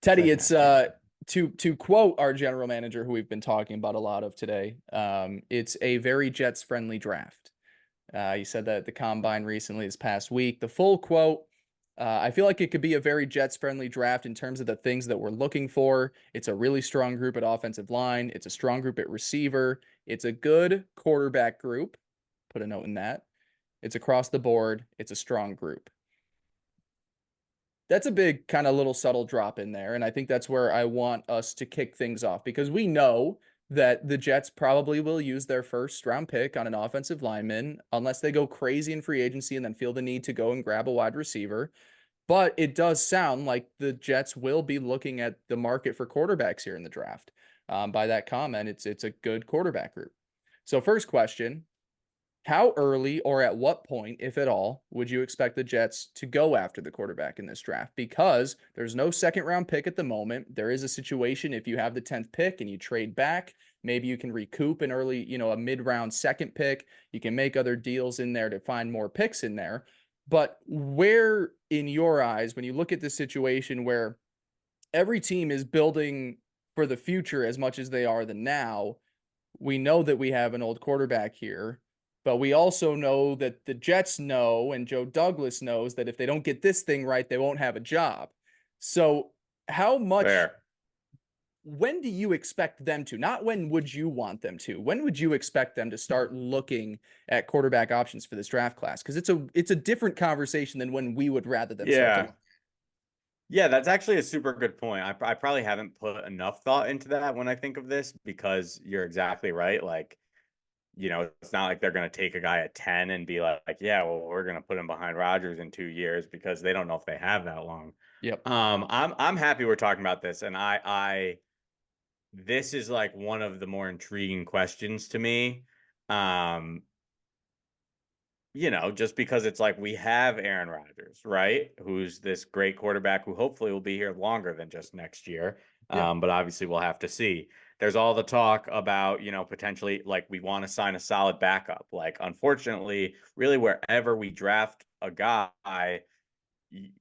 Teddy, it's to quote our general manager who we've been talking about a lot of today, it's a very Jets friendly draft. He said that at the combine recently this past week. The full quote, I feel like it could be a very Jets friendly draft in terms of the things that we're looking for. It's a really strong group at offensive line. It's a strong group at receiver. It's a good quarterback group. Put a note in that. It's across the board. It's a strong group. That's a big kind of little subtle drop in there. And I think that's where I want us to kick things off because we know that the Jets probably will use their first round pick on an offensive lineman unless they go crazy in free agency and then feel the need to go and grab a wide receiver. But it does sound like the Jets will be looking at the market for quarterbacks here in the draft. By that comment, it's a good quarterback group. So first question, how early or at what point, if at all, would you expect the Jets to go after the quarterback in this draft? Because there's no second round pick at the moment. There is a situation if you have the 10th pick and you trade back, maybe you can recoup an early, a mid-round second pick. You can make other deals in there to find more picks in there. But where, in your eyes, when you look at this situation where every team is building for the future as much as they are the now, we know that we have an old quarterback here. But we also know that the Jets know and Joe Douglas knows that if they don't get this thing right, they won't have a job. So how much, Fair. when do you expect them to, not when would you want them to, when would you expect them to start looking at quarterback options for this draft class? Because it's a different conversation than when we would rather them start to Yeah. look. Yeah, that's actually a super good point. I probably haven't put enough thought into that when I think of this because you're exactly right. Like, it's not like they're going to take a guy at 10 and be like, yeah, well, we're going to put him behind Rodgers in 2 years because they don't know if they have that long. Yep. I'm happy we're talking about this, and this is like one of the more intriguing questions to me. Um, just because it's like we have Aaron Rodgers, right? Who's this great quarterback who hopefully will be here longer than just next year. Yeah. But obviously we'll have to see. There's all the talk about, potentially like we want to sign a solid backup. Like, unfortunately, really wherever we draft a guy,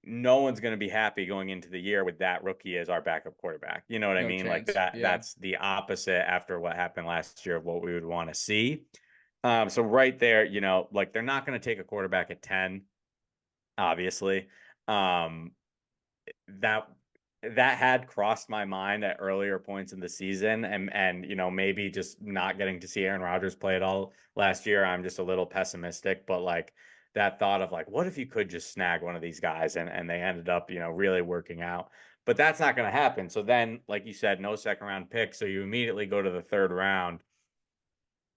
no one's going to be happy going into the year with that rookie as our backup quarterback. You know what I No mean? Like chance. that, Yeah. that's the opposite after what happened last year of what we would want to see. So right there, like they're not going to take a quarterback at 10, obviously. Um, that that had crossed my mind at earlier points in the season, and maybe just not getting to see Aaron Rodgers play at all last year, I'm just a little pessimistic. But like that thought of like, what if you could just snag one of these guys, and they ended up really working out. But that's not going to happen. So then, like you said, no second round pick. So you immediately go to the third round.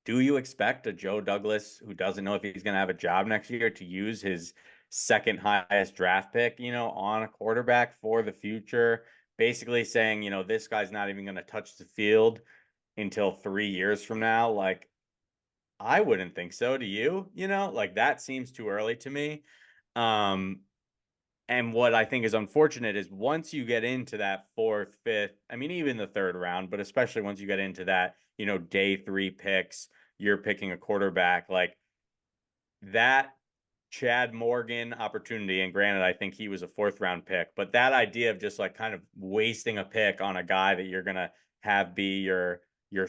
Do you expect a Joe Douglas who doesn't know if he's going to have a job next year to use his second highest draft pick, on a quarterback for the future? Basically saying, this guy's not even going to touch the field until 3 years from now. Like, I wouldn't think so. Do you? Like that seems too early to me. Um, and what I think is unfortunate is once you get into that fourth, fifth, I mean, even the third round, but especially once you get into that, day three picks, you're picking a quarterback like that Chad Morgan opportunity. And granted, I think he was a fourth round pick, but that idea of just like kind of wasting a pick on a guy that you're going to have be your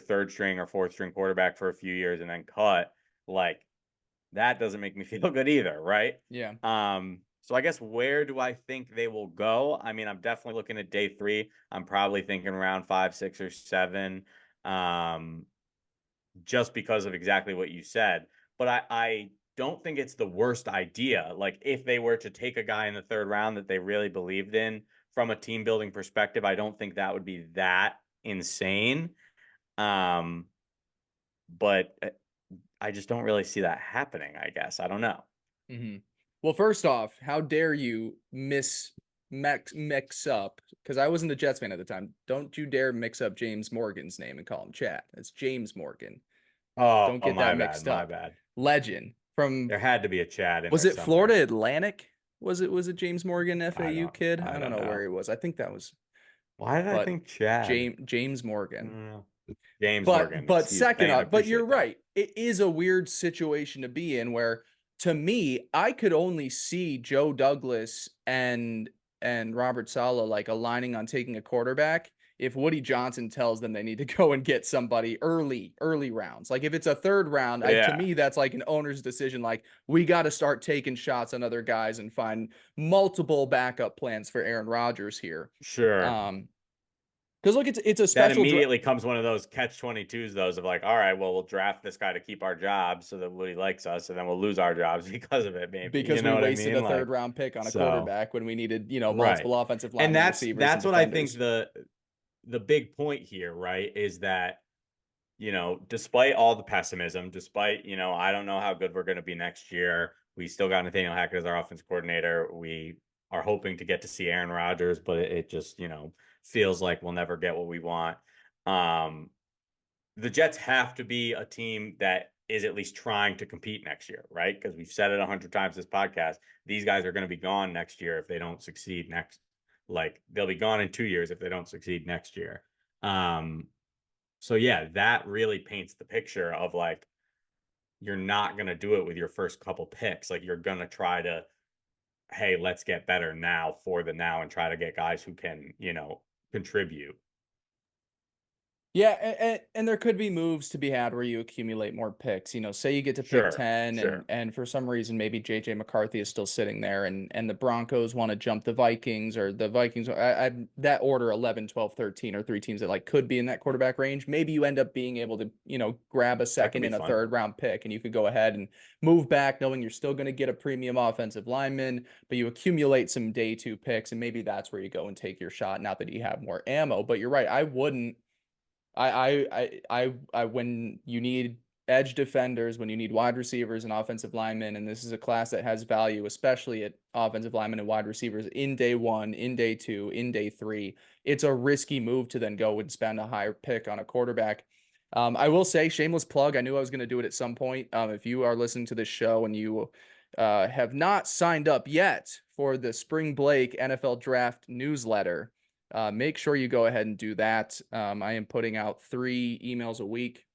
third string or fourth string quarterback for a few years and then cut, like that doesn't make me feel good either, right? Yeah. So I guess where do I think they will go? I mean, I'm definitely looking at day three. I'm probably thinking around 5, 6, or 7, um, just because of exactly what you said. But I don't think it's the worst idea. Like if they were to take a guy in the third round that they really believed in from a team building perspective, I don't think that would be that insane. Um, but I just don't really see that happening, I guess. I don't know. Mm-hmm. Well, first off, how dare you mix up? Because I wasn't a Jets fan at the time. Don't you dare mix up James Morgan's name and call him Chad. It's James Morgan. Don't Oh, get my that bad, mixed my up. bad. Legend from, There had to be a Chad in was there it somewhere. Florida Atlantic? Was it James Morgan FAU kid? I I don't don't know where know. he was. I think that was, Why did I but think Chad? James Morgan. Mm, James But Morgan, but excuse me, second and I off, but you're appreciate that. right. It is a weird situation to be in where to me, I could only see Joe Douglas and and Robert Saleh like aligning on taking a quarterback, if Woody Johnson tells them they need to go and get somebody early rounds. Like if it's a third round, to Yeah, me that's like an owner's decision. Like we got to start taking shots on other guys and find multiple backup plans for Aaron Rodgers here. sure. Um, because look, it's a Then special draft. immediately comes one of those catch-22s, those of like, all right, well, we'll draft this guy to keep our jobs so that Woody likes us, and then we'll lose our jobs because of it, maybe. You Because we know what I wasted mean? a third Like, round pick on a so quarterback when we needed, right. multiple offensive And linemen, that's receivers, and that's what I think defenders. the big point here, right, is that, despite all the pessimism, despite, I don't know how good we're going to be next year, we still got Nathaniel Hackett as our offense coordinator. We are hoping to get to see Aaron Rodgers, but it just, feels like we'll never get what we want. Um, the Jets have to be a team that is at least trying to compete next year, right? Because we've said it 100 times this podcast. These guys are going to be gone next year if they don't succeed next. Like they'll be gone in 2 years if they don't succeed next year. Um, so yeah, that really paints the picture of like you're not going to do it with your first couple picks. Like you're going to try to, hey, let's get better now for the now and try to get guys who can, contribute. Yeah, and there could be moves to be had where you accumulate more picks. Say you get to pick Sure, 10 and sure. for some reason maybe JJ McCarthy is still sitting there and the Broncos want to jump the Vikings or the Vikings that order 11, 12, 13 or three teams that like could be in that quarterback range. Maybe you end up being able to, grab a That could second be and a fun. third round pick and you could go ahead and move back knowing you're still going to get a premium offensive lineman, but you accumulate some day 2 picks and maybe that's where you go and take your shot now that you have more ammo. But you're right, I wouldn't when you need edge defenders, when you need wide receivers and offensive linemen, and this is a class that has value, especially at offensive linemen and wide receivers in day 1, in day 2, in day 3, it's a risky move to then go and spend a higher pick on a quarterback. I will say, shameless plug, I knew I was going to do it at some point. If you are listening to this show and you have not signed up yet for the Spring Blake NFL Draft newsletter, make sure you go ahead and do that. I am putting out 3 emails a week,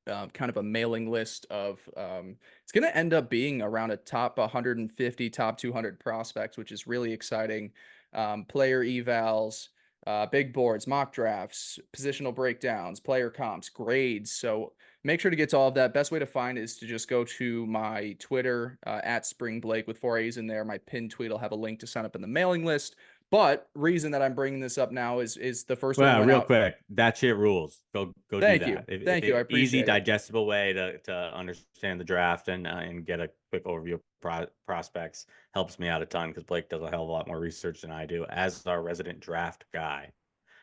kind of a mailing list of, it's going to end up being around a top 150, top 200 prospects, which is really exciting. Player evals, big boards, mock drafts, positional breakdowns, player comps, grades. So make sure to get to all of that. Best way to find is to just go to my Twitter at Spring Blake with 4 A's in there. My pinned tweet will have a link to sign up in the mailing list. But reason that I'm bringing this up now is the first one Well, went real out. quick, that shit rules. Go do Thank that. you. Thank you. I Easy, appreciate it. digestible way to understand the draft and get a quick overview of prospects helps me out a ton because Blake does a hell of a lot more research than I do as our resident draft guy.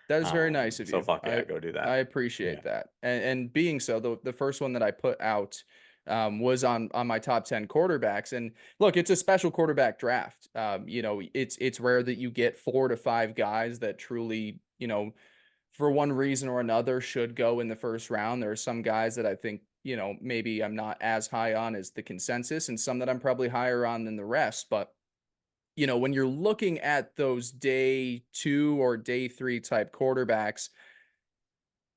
That is very nice of So you. fuck yeah, I go do I that. appreciate Yeah, that. And being so, the first one that I put out was on my top 10 quarterbacks. And look, it's a special quarterback draft. It's rare that you get 4 to 5 guys that truly, for one reason or another should go in the first round. There are some guys that I think, maybe I'm not as high on as the consensus, and some that I'm probably higher on than the rest. But when you're looking at those day 2 or day 3 type quarterbacks,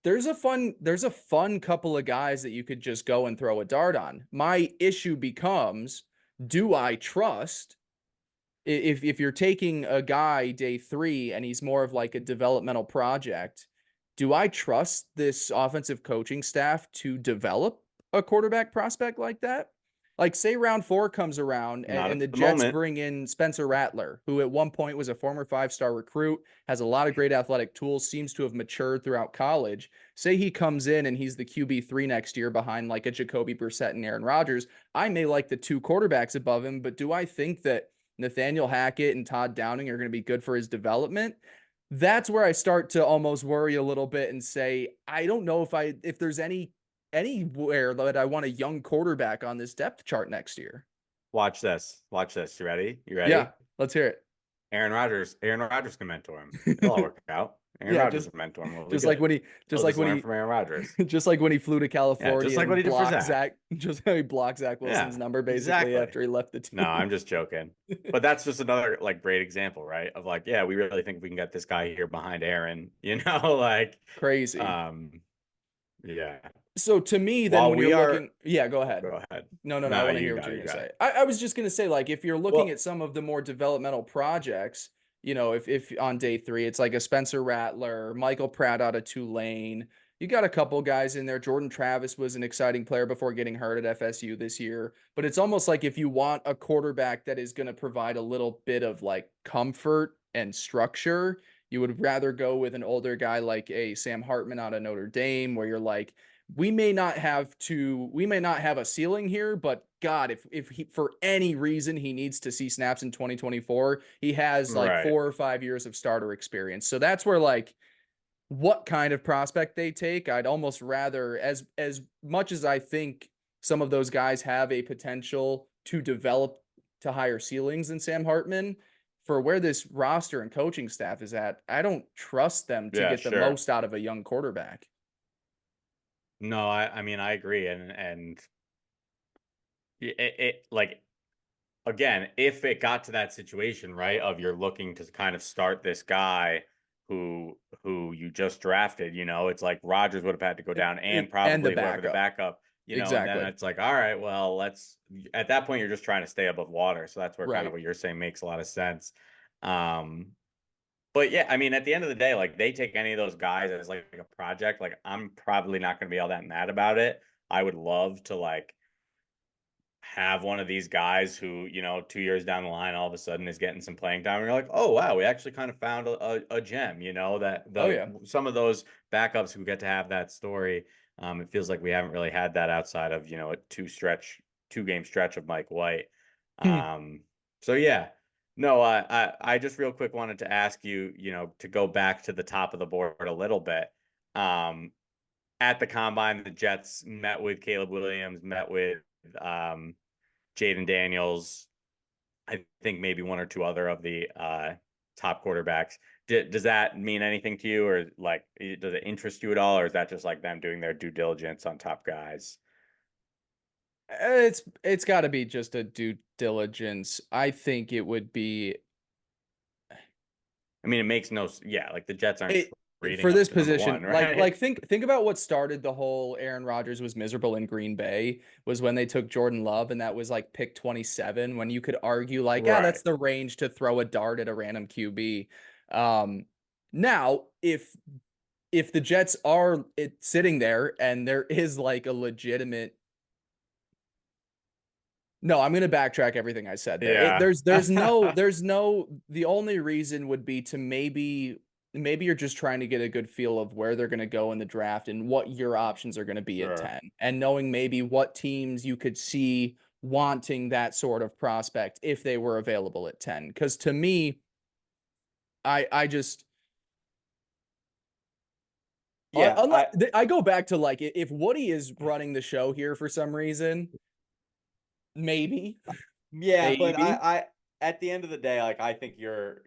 there's a fun couple of guys that you could just go and throw a dart on. My issue becomes, do I trust if you're taking a guy day 3 and he's more of like a developmental project, do I trust this offensive coaching staff to develop a quarterback prospect like that? Like, say round 4 comes around not and at the the Jets moment. bring in Spencer Rattler, who at one point was a former 5-star recruit, has a lot of great athletic tools, seems to have matured throughout college. Say he comes in and he's the QB3 next year behind like a Jacoby Brissett and Aaron Rodgers. I may like the 2 quarterbacks above him, but do I think that Nathaniel Hackett and Todd Downing are going to be good for his development? That's where I start to almost worry a little bit and say, I don't know if there's anywhere that I want a young quarterback on this depth chart next year. Watch this. Watch this. You ready? You Yeah, ready? let's hear it. Aaron Rodgers can mentor him. It'll all work out. Aaron Yeah, Rodgers just will mentor him. We'll be just like good. when he just He'll like just when learn he from Aaron Rodgers. just like when he flew to Yeah, just California like what and he did for blocked Zach. Zach, just how he blocked Zach Wilson's Yeah, number basically exactly. after he left the No, team. I'm just joking. But that's just another like great example, right? Of like, yeah, we really think we can get this guy here behind Aaron, like Crazy. um yeah. So to me, then While when we you're are looking, yeah, go go ahead. ahead. No, I No, want to you hear what got you're it, you going to got say. it. I was just going to say, like, if you're looking Well, at some of the more developmental projects, if on day 3, it's like a Spencer Rattler, Michael Pratt out of Tulane. You got a couple guys in there. Jordan Travis was an exciting player before getting hurt at FSU this year. But it's almost like if you want a quarterback that is going to provide a little bit of like comfort and structure, you would rather go with an older guy like a Sam Hartman out of Notre Dame, where you're like, we may not have a ceiling here, but God, if he, for any reason he needs to see snaps in 2024, he has like Right. 4 or 5 years of starter experience. So that's where like what kind of prospect they take, I'd almost rather, as much as I think some of those guys have a potential to develop to higher ceilings than Sam Hartman, for where this roster and coaching staff is at, I don't trust them to Yeah, get the sure. most out of a young quarterback. No, I mean, I agree, and it like, again, if it got to that situation, right, of you're looking to kind of start this guy who you just drafted, it's like Rodgers would have had to go down and And the probably whoever the backup. backup, and then Exactly. it's like, all right, well, let's at that point you're just trying to stay above water. So that's where kind of Right. what you're saying makes a lot of sense. Um, but yeah, I mean, at the end of the day, like they take any of those guys as like a project, like I'm probably not going to be all that mad about it. I would love to like have one of these guys who, 2 years down the line, all of a sudden is getting some playing time. And you're like, oh, wow, we actually kind of found a gem, that Oh yeah. some of those backups who get to have that story. It feels like we haven't really had that outside of, a 2 game stretch of Mike White. Hmm. Um, so yeah, no, I just real quick wanted to ask you, to go back to the top of the board a little bit. Um, at the combine, the Jets met with Caleb Williams, met with um, Jaden Daniels, I think maybe one or two other of the top quarterbacks. Does that mean anything to you, or like, does it interest you at all, or is that just like them doing their due diligence on top guys? It's got to be just a due diligence. I think it would be I mean, it makes no, yeah, like the Jets aren't it trading for up this to number position. one, Like right? think about what started the whole Aaron Rodgers was miserable in Green Bay was when they took Jordan Love, and that was like pick 27, when you could argue like, ah, that's Right. the range to throw a dart at a random QB. Um, now if the Jets are sitting there and there is like a legitimate. No, I'm gonna backtrack everything I said there. Yeah. The only reason would be to maybe you're just trying to get a good feel of where they're gonna go in the draft and what your options are gonna be at Sure. 10, and knowing maybe what teams you could see wanting that sort of prospect if they were available at 10. Because to me, I just Yeah. unless I go back to like if Woody is running the show here for some reason, maybe, Yeah, but maybe. at the end of the day, like I think you're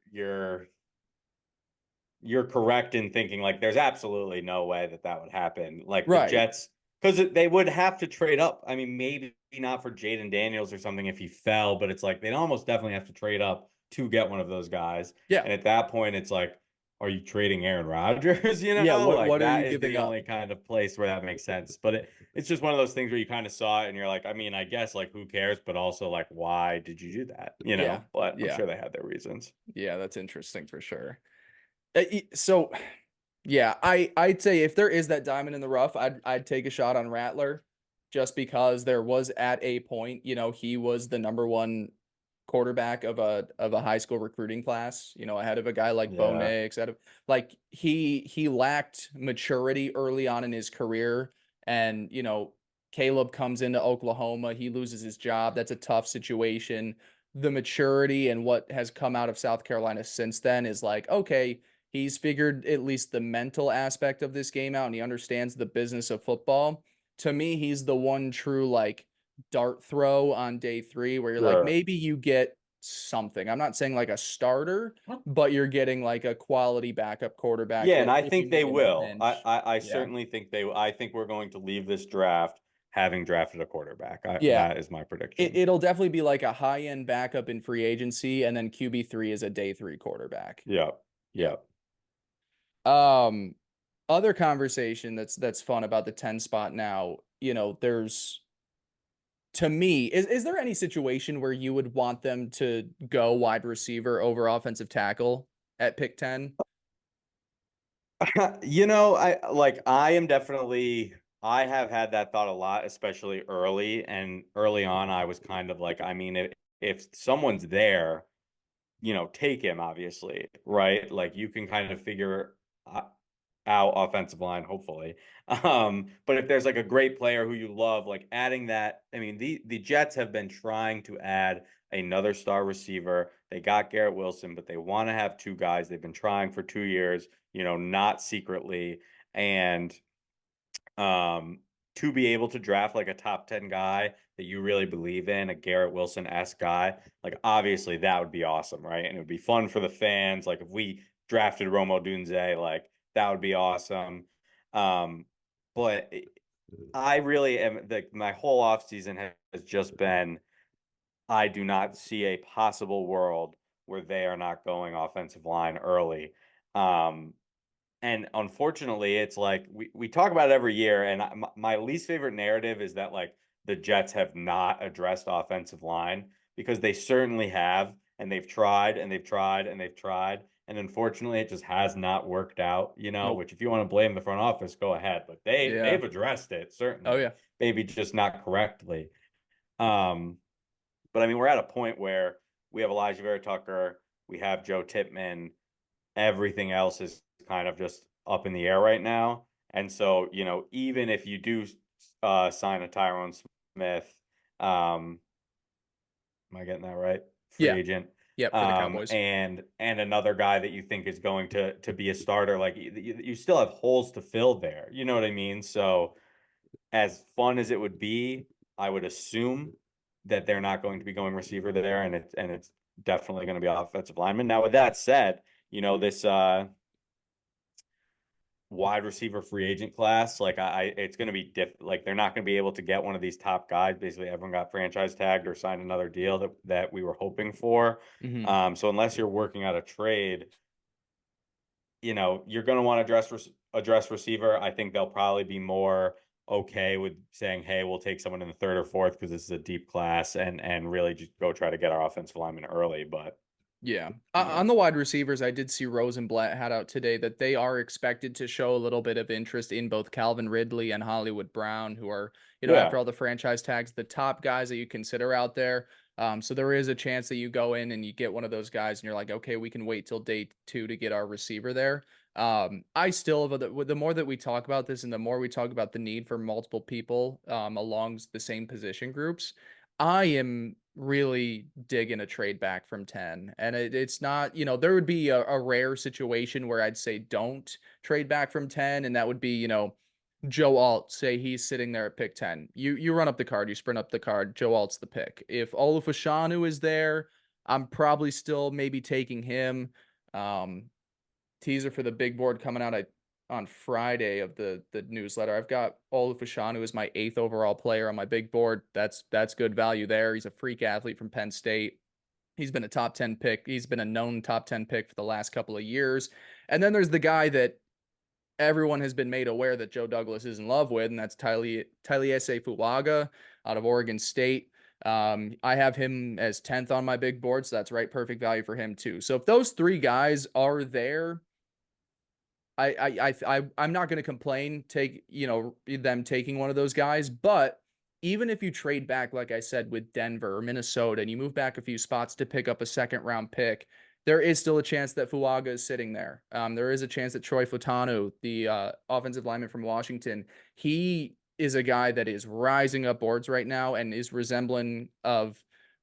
correct in thinking like there's absolutely no way that that would happen. Like the Right. Jets, because they would have to trade up. I mean, maybe not for Jaden Daniels or something if he fell, but it's like they'd almost definitely have to trade up to get one of those guys. Yeah. And at that point, it's like, are you trading Aaron Rodgers? Yeah, Like what are you that is giving the up? only kind of place where that makes sense. But it's just one of those things where you kind of saw it and you're like, I mean, I guess like who cares, but also like, why did you do that? Yeah. But I'm Yeah. sure they had their reasons. Yeah, that's interesting for sure. So, yeah, I'd say if there is that diamond in the rough, I'd take a shot on Rattler just because there was at a point, he was the number one quarterback of a high school recruiting class, ahead of a guy like Bo Yeah. Nix, ahead of like he lacked maturity early on in his career. And Caleb comes into Oklahoma, he loses his job. That's a tough situation. The maturity and what has come out of South Carolina since then is like, okay, he's figured at least the mental aspect of this game out and he understands the business of football. To me, he's the one true like dart throw on day 3 where you're like, Sure. maybe you get something. I'm not saying like a starter, but you're getting like a quality backup quarterback Yeah, and that I if you think they need in a will. pinch. I Yeah. certainly think I think we're going to leave this draft having drafted a quarterback. Yeah. That is my prediction. It'll definitely be like a high end backup in free agency, and then QB3 is a day 3 quarterback. Yep. Yeah. Yep. Um, Other conversation that's fun about the 10 spot now, there's to me, is there any situation where you would want them to go wide receiver over offensive tackle at pick 10? I am definitely I have had that thought a lot, especially early and early on. I was kind of like, I mean, if someone's there, take him, obviously, right? Like you can kind of figure uh, out offensive line, hopefully. But if there's like a great player who you love, like adding that, I mean, the Jets have been trying to add another star receiver. They got Garrett Wilson, but they want to have two guys. They've been trying for 2 years, not secretly. And um, to be able to draft like a top 10 guy that you really believe in, a Garrett Wilson-esque guy, like obviously that would be awesome, right? And it would be fun for the fans. Like if we drafted Romo Dunze, like that would be awesome. Um, but I really am like my whole offseason has just been I do not see a possible world where they are not going offensive line early. Um, and unfortunately, it's like we talk about it every year, and my least favorite narrative is that like the Jets have not addressed offensive line because they certainly have, and they've tried and they've tried and they've tried, and unfortunately, it just has not worked out. Nope. Which if you want to blame the front office, go ahead, but Yeah. they've addressed it Oh certainly, yeah. maybe just not correctly. Um, but I mean, we're at a point where we have Elijah Vera Tucker, we have Joe Tippmann, everything else is kind of just up in the air right now. And so, even if you do sign a Tyrone Smith, um, am I getting that right? Free Yeah. agent. Yep. For the Cowboys. And another guy that you think is going to be a starter, like you still have holes to fill there. You know what I mean? So as fun as it would be, I would assume that they're not going to be going receiver there, and it's definitely going to be offensive lineman. Now, with that said, this wide receiver free agent class, like it's going to be like they're not going to be able to get one of these top guys. Basically, everyone got franchise tagged or signed another deal that we were hoping for. Hmm. So unless you're working out a trade, you're going to want to address receiver. I think they'll probably be more okay with saying, "Hey, we'll take someone in the third or fourth because this is a deep class," and really just go try to get our offensive lineman early. But Yeah. On yeah, the wide receivers, I did see Rosenblatt had out today that they are expected to show a little bit of interest in both Calvin Ridley and Hollywood Brown, who are, after yeah, all the franchise tags, the top guys that you consider out there. So there is a chance that you go in and you get one of those guys and you're like, okay, we can wait till day two to get our receiver there. I still, the more that we talk about this and the more we talk about the need for multiple people along the same position groups, I am really digging a trade back from 10. And it's not, there would be a rare situation where I'd say don't trade back from 10. And that would be, Joe Alt, say he's sitting there at pick 10. You run up the card, you sprint up the card, Joe Alt's the pick. If Olufashanu is there, I'm probably still maybe taking him. Um, Teaser for the big board coming out on Friday of the newsletter. I've got Olufashanu as my 8th overall player on my big board. That's good value there. He's a freak athlete from Penn State. He's been a top 10 pick. He's been a known top 10 pick for the last couple of years. And then there's the guy that everyone has been made aware that Joe Douglas is in love with, and that's Tyliese Fuaga out of Oregon State. I have him as 10th on my big board, so that's right, perfect value for him too. So if those three guys are there, I'm not going to complain them taking one of those guys, but even if you trade back, like I said, with Denver or Minnesota, and you move back a few spots to pick up a second round pick, there is still a chance that Fuaga is sitting there. There is a chance that Troy Futanu, the offensive lineman from Washington, he is a guy that is rising up boards right now and is resembling of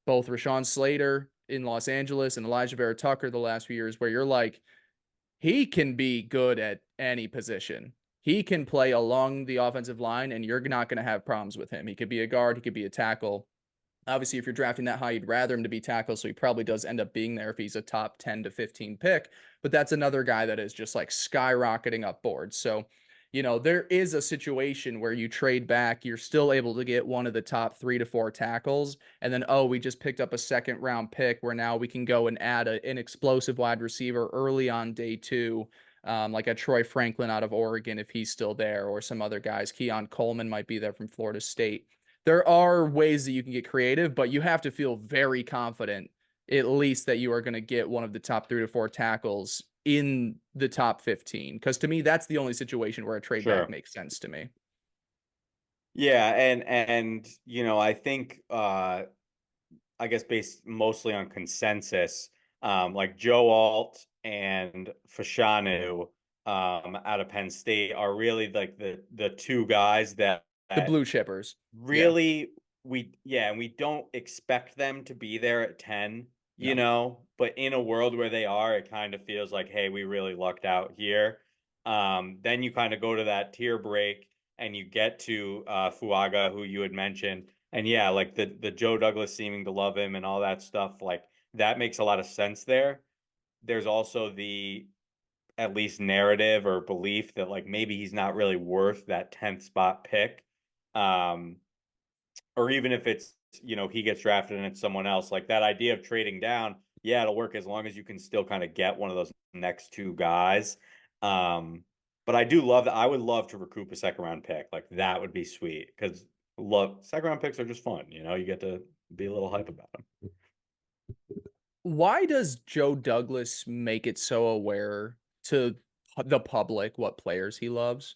both Rashawn Slater in Los Angeles and Elijah Vera Tucker the last few years, where you're like, he can be good at any position. He can play along the offensive line, and you're not going to have problems with him. He could be a guard, he could be a tackle. Obviously, if you're drafting that high, you'd rather him to be tackle, so he probably does end up being there if he's a top 10 to 15 pick. But that's another guy that is just like skyrocketing up boards. So, there is a situation where you trade back, you're still able to get one of the top 3 to 4 tackles, and then, oh, we just picked up a second round pick where now we can go and add an explosive wide receiver early on day two. Like a Troy Franklin out of Oregon, if he's still there, or some other guys. Keon Coleman might be there from Florida State. There are ways that you can get creative, but you have to feel very confident, at least, that you are going to get one of the top 3 to 4 tackles in the top 15. Because to me, that's the only situation where a trade back Sure. makes sense to me. Yeah, and I think I guess based mostly on consensus, like Joe Alt and Fashanu out of Penn State are really like the two guys The that blue chippers. Yeah. really and we don't expect them to be there at 10, No. but in a world where they are, it kind of feels like, hey, we really lucked out here. Then you kind of go to that tier break and you get to Fuaga, who you had mentioned. And yeah, like the Joe Douglas seeming to love him and all that stuff, like that makes a lot of sense there. There's also the at least narrative or belief that like maybe he's not really worth that 10th spot pick. Um, or even if it's, he gets drafted and it's someone else, like that idea of trading down, yeah, it'll work as long as you can still kind of get one of those next two guys. But I do love that. I would love to recoup a second round pick. Like that would be sweet because love second round picks are just fun. You get to be a little hype about them. Why does Joe Douglas make it so aware to the public what players he loves?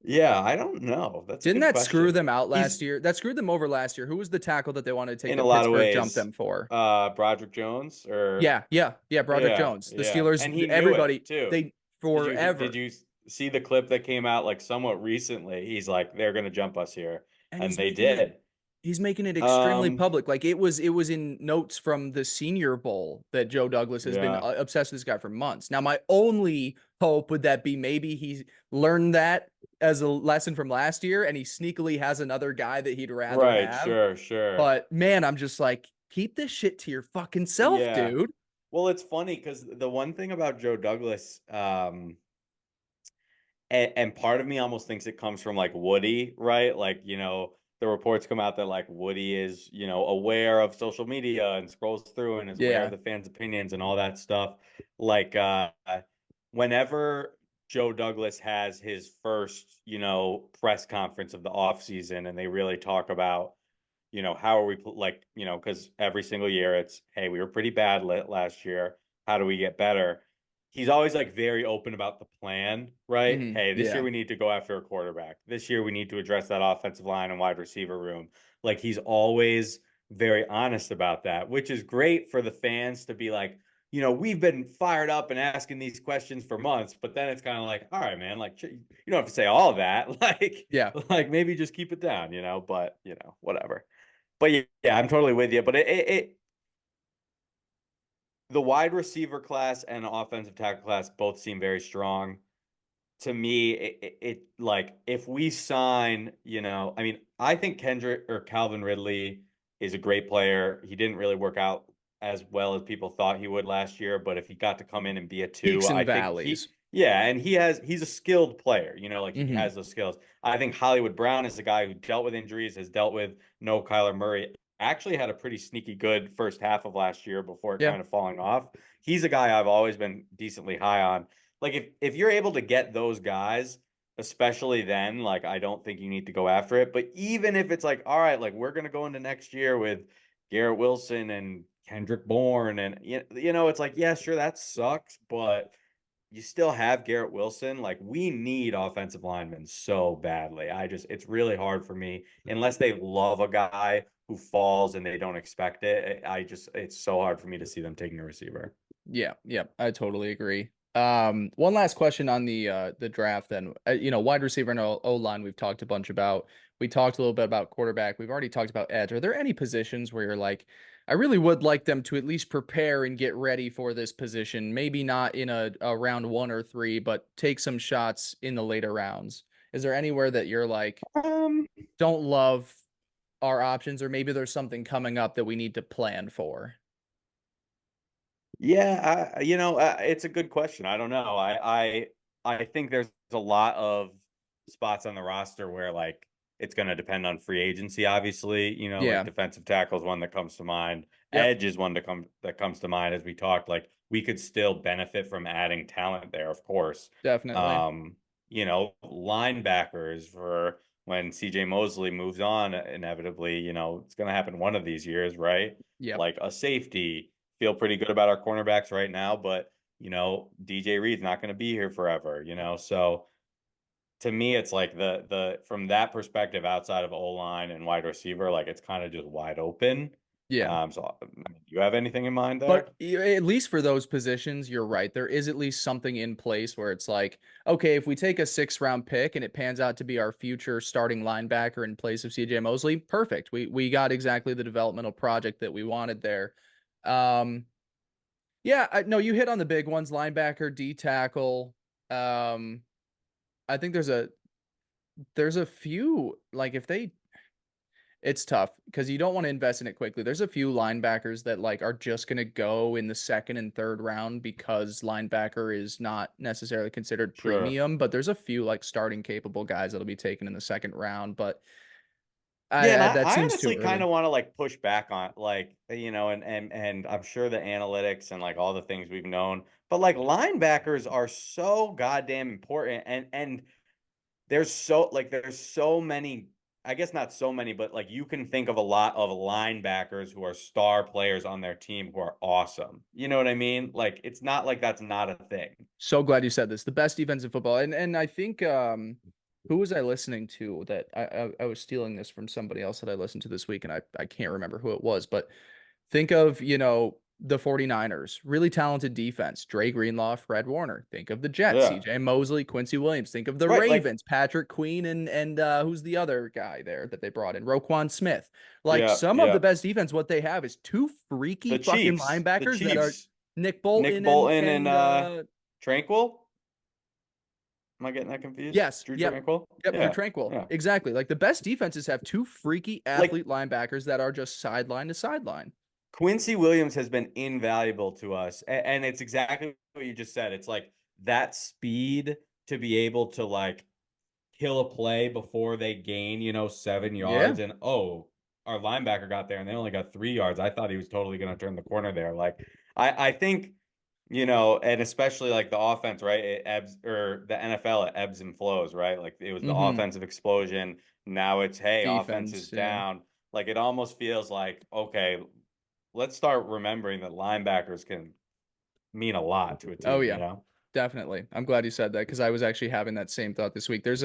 Yeah, I don't know. That's a Didn't good that screw question. them out last He's year? That screwed them over last year. Who was the tackle that they wanted to take in a that lot of Pittsburgh jumped ways, them for? Broderick Jones or Yeah, Broderick yeah, Jones. The yeah. Steelers, And he knew it everybody, too. they Did forever. you see the clip that came out like somewhat recently? He's like, they're gonna jump us here. And And they did. he's making it extremely Um, public. Like it was in notes from the Senior Bowl that Joe Douglas has been yeah, obsessed with this guy for months. Now, my only hope would that be maybe he learned that as a lesson from last year and he sneakily has another guy that he'd rather right, have. sure. But man, I'm just like, keep this shit to your fucking self, Yeah. dude. Well, it's funny because the one thing about Joe Douglas, and part of me almost thinks it comes from like Woody, right? Like, the reports come out that like Woody is, aware of social media and scrolls through and is aware of Yeah. the fans' opinions and all that stuff. Like, whenever Joe Douglas has his first, press conference of the offseason and they really talk about, how are we like, because every single year it's, hey, we were pretty bad last year. How do we get better? He's always like very open about the plan, right? Hey, this year Yeah. we need to go after a quarterback. This year we need to address that offensive line and wide receiver room. Like he's always very honest about that, which is great for the fans to be like, we've been fired up and asking these questions for months, but then it's kind of like, all right, man, like you don't have to say all of that. Like, Yeah. like maybe just keep it down, but whatever. But yeah, I'm totally with you. But the wide receiver class and offensive tackle class both seem very strong. To me, like if we sign, I mean, I think Kendrick or Calvin Ridley is a great player. He didn't really work out as well as people thought he would last year, but if he got to come in and be a two, Peaks I and think valleys. yeah, and he's a skilled player, like he Hmm. has those skills. I think Hollywood Brown is a guy who dealt with injuries, has dealt with no Kyler Murray, actually had a pretty sneaky good first half of last year before Yeah. kind of falling off. He's a guy I've always been decently high on. Like if you're able to get those guys, especially then, like I don't think you need to go after it. But even if it's like, all right, like we're gonna go into next year with Garrett Wilson and Kendrick Bourne, and it's like, yeah, sure, that sucks, but you still have Garrett Wilson. Like we need offensive linemen so badly. It's really hard for me unless they love a guy who falls and they don't expect it. It's so hard for me to see them taking a receiver. Yeah, I totally agree. One last question on the draft then. Wide receiver and O-line we've talked a bunch about. We talked a little bit about quarterback. We've already talked about edge. Are there any positions where you're like, I really would like them to at least prepare and get ready for this position? Maybe not in a round 1 or 3, but take some shots in the later rounds. Is there anywhere that you're like, Um, don't love our options, or maybe there's something coming up that we need to plan for? Yeah, it's a good question. I don't know. I think there's a lot of spots on the roster where like it's going to depend on free agency. Obviously, like Yeah. defensive tackle is one that comes to mind. Yep. Edge is one that comes to mind as we talked. Like we could still benefit from adding talent there, of course. Definitely. Linebackers for when CJ Mosley moves on, inevitably, it's going to happen one of these years, right? Yep. Like a safety. Feel pretty good about our cornerbacks right now, but DJ Reed's not going to be here forever, So to me, it's like the from that perspective, outside of O-line and wide receiver, like it's kind of just wide open. Yeah. So I mean, do you have anything in mind there? But at least for those positions, you're right. There is at least something in place where it's like, okay, if we take a 6th round pick and it pans out to be our future starting linebacker in place of CJ Mosley, perfect. We got exactly the developmental project that we wanted there. Um, yeah, no, you hit on the big ones: linebacker, D tackle. I think there's a few like if they it's tough because you don't want to invest in it quickly. There's a few linebackers that like are just going to go in the 2nd and 3rd round because linebacker is not necessarily considered Sure. premium, but there's a few like starting capable guys that'll be taken in the 2nd round, but Yeah, and that I seems too honestly kind early. of want to like push back on like and I'm sure the analytics and like all the things we've known, but like linebackers are so goddamn important and there's so many, I guess not so many, but like you can think of a lot of linebackers who are star players on their team who are awesome. You know what I mean? Like it's not like that's not a thing. So glad you said this. The best defense in football. And I think who was I listening to that I was stealing this from somebody else that I listened to this week and I can't remember who it was, but think of, the 49ers, really talented defense, Dre Greenlaw, Fred Warner. Think of the Jets, Yeah. CJ Mosley, Quincy Williams. Think of the Right, like Ravens, Patrick Queen and who's the other guy there that they brought in? Roquan Smith. Like yeah, some of the yeah. best defense, what they have is two freaky fucking The linebackers that are Chiefs, Nick Nick Bolton and Bolton and and Tranquil. Am I getting that confused? yes, Drew yep. Tranquil? Yep, Drew Yeah, Tranquil. yeah. Exactly. Like the best defenses have two freaky Like athlete linebackers that are just sideline to sideline. Quincy Williams has been invaluable to us. And it's exactly what you just said. It's like that speed to be able to like kill a play before they gain, 7 yards. Yeah. And oh, our linebacker got there and they only got 3 yards. I thought he was totally going to turn the corner there. Like, I think, and especially like the offense, right? It ebbs or the NFL, it ebbs and flows, right? Like it was the Mm-hmm. offensive explosion. Now it's, hey, offense is Defense, yeah. down. Like it almost feels like, okay, let's start remembering that linebackers can mean a lot to a Oh team, yeah, definitely. I'm glad you said that because I was actually having that same thought this week. There's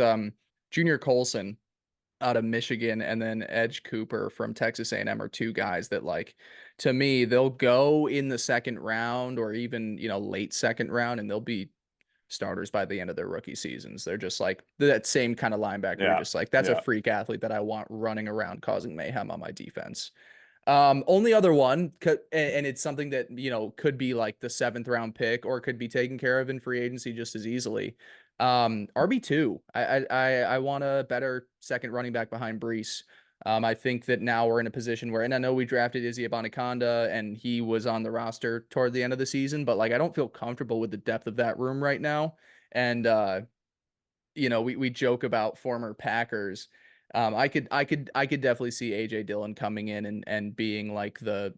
Junior Colson out of Michigan and then Edge Cooper from Texas A&M are two guys that like to me they'll go in the 2nd round or even, late 2nd round and they'll be starters by the end of their rookie seasons. They're just like that same kind of linebacker. You're Yeah. just like that's a Yeah. freak athlete that I want running around causing mayhem on my defense. Only other one, and it's something that, could be like the 7th round pick or could be taken care of in free agency just as easily. RB2. I want a better second running back behind Brees. I think that now we're in a position where, and I know we drafted Izzy Abanikanda and he was on the roster toward the end of the season, but like I don't feel comfortable with the depth of that room right now. And we joke about former Packers. I could definitely see AJ Dillon coming in and being like the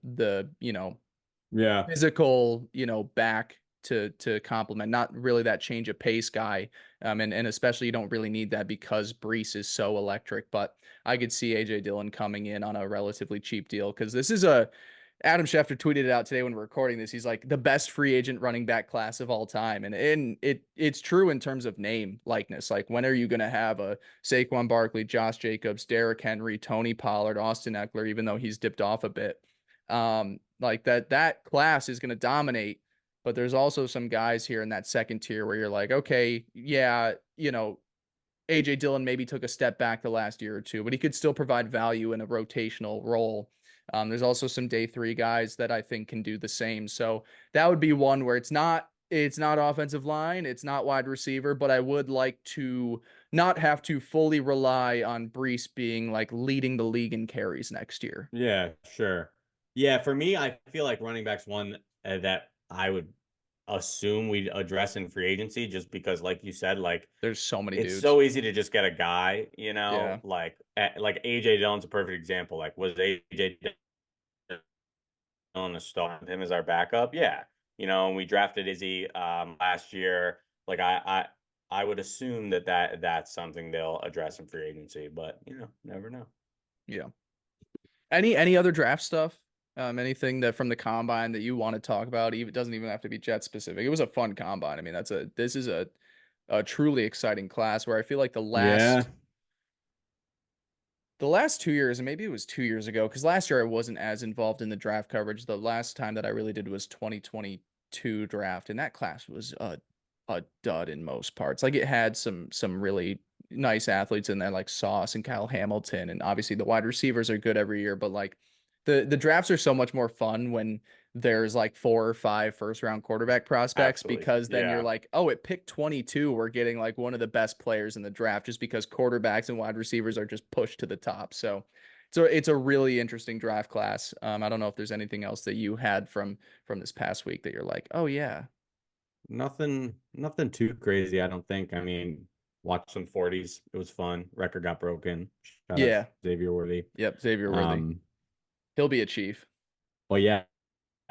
Yeah. physical, back to complement, not really that change of pace guy. And especially you don't really need that because Brees is so electric. But I could see AJ Dillon coming in on a relatively cheap deal because this is a Adam Schefter tweeted it out today when we're recording this. He's like the best free agent running back class of all time. And it's true in terms of name likeness. Like when are you going to have a Saquon Barkley, Josh Jacobs, Derrick Henry, Tony Pollard, Austin Eckler, even though he's dipped off a bit. Like that class is going to dominate, but there's also some guys here in that second tier where you're like, okay, yeah, AJ Dillon maybe took a step back the last year or two, but he could still provide value in a rotational role. There's also some day three guys that I think can do the same. So that would be one where it's not offensive line, it's not wide receiver, but I would like to not have to fully rely on Brees being like leading the league in carries next year. Yeah, sure. Yeah, for me, I feel like running back's one that I would assume we'd address in free agency just because, like you said, like There's so many it's dudes. so easy to just get a guy, Yeah. like AJ Dillon's a perfect example. Like, was AJ Dillon a star? Him as our backup? Yeah. And we drafted Izzy last year. Like I would assume that's something they'll address in free agency, but never know. Yeah. Any other draft stuff? Anything that from the combine that you want to talk about? Even it doesn't even have to be Jet specific. It was a fun combine. I mean, this is a truly exciting class where I feel like Yeah, the last 2 years, and maybe it was 2 years ago, because last year I wasn't as involved in the draft coverage. The last time that I really did was 2022 draft, and that class was a dud in most parts. Like it had some really nice athletes in there, like Sauce and Kyle Hamilton, and obviously the wide receivers are good every year. But like the drafts are so much more fun when there's like 4 or 5 first round quarterback prospects absolutely. because then you're Yeah. like, oh, at pick 22, we're getting like one of the best players in the draft just because quarterbacks and wide receivers are just pushed to the top. So it's a really interesting draft class. I don't know if there's anything else that you had from this past week that you're like, oh yeah, Nothing too crazy, I don't think. I mean, watch some 40s. It was fun. Record got broken. Shout out yeah, Xavier Worthy. yep, Xavier Worthy, Um, he'll be a chief. well, yeah,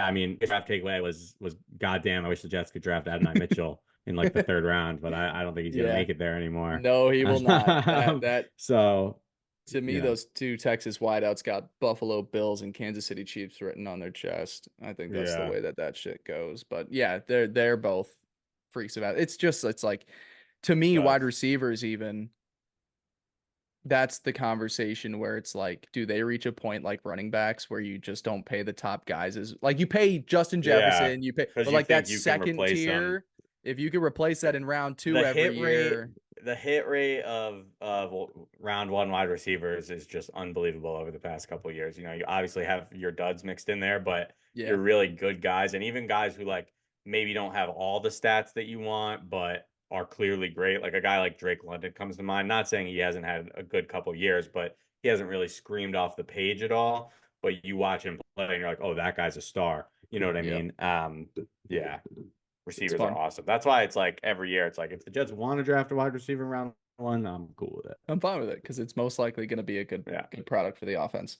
I mean, draft takeaway was goddamn. I wish the Jets could draft Adonai Mitchell in like the third round, but I don't think he's gonna Yeah, make it there anymore. no, he will not. That So, to me, you know, those two Texas wideouts got Buffalo Bills and Kansas City Chiefs written on their chest. I think that's the yeah, way that shit goes. But yeah, they're both freaks about it. It's like to me, wide studs. receivers even that's the conversation where it's like, do they reach a point like running backs where you just don't pay the top guys as like you pay Justin Yeah, Jefferson, you pay, because but you like that think you can second replace them. tier, if you could replace that in round The two every hit rate, year, the hit rate of round one wide receivers is just unbelievable over the past couple of years. You obviously have your duds mixed in there, but you're yeah, really good guys, and even guys who like maybe don't have all the stats that you want, but are clearly great. Like a guy like Drake London comes to mind. Not saying he hasn't had a good couple of years, but he hasn't really screamed off the page at all. But you watch him play, and you're like, oh, that guy's a star. You know what I yeah, mean? Yeah. it's Receivers are fun. awesome. That's why it's like every year, it's like if the Jets want to draft a wide receiver in round one, I'm cool with it. I'm fine with it because it's most likely going to be a good Yeah. good product for the offense.